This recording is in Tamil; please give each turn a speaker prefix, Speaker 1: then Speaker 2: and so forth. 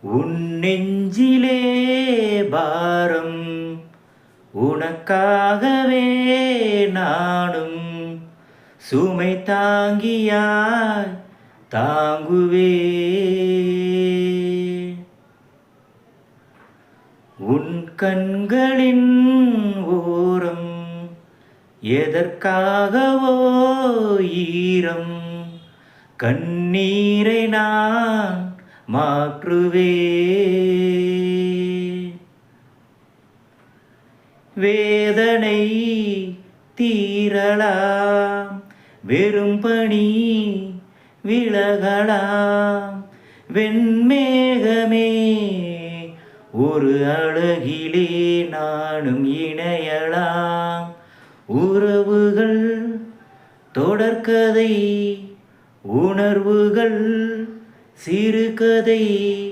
Speaker 1: உன் நெஞ்சிலே பாரம் உனக்காகவே நானும் சுமை தாங்கியாய் தாங்குவே. உன் கண்களின் ஓரம் எதற்காகவோ ஈரம் கண்ணீரை நான் மாற்றுவே. வேதனை தீரலாம் வெறும் பணி விலகலாம் வெண்மேகமே ஒரு அழகிலே நானும் இணையலாம். உறவுகள் தொடர்கதை உணர்வுகள் சிறுகதை.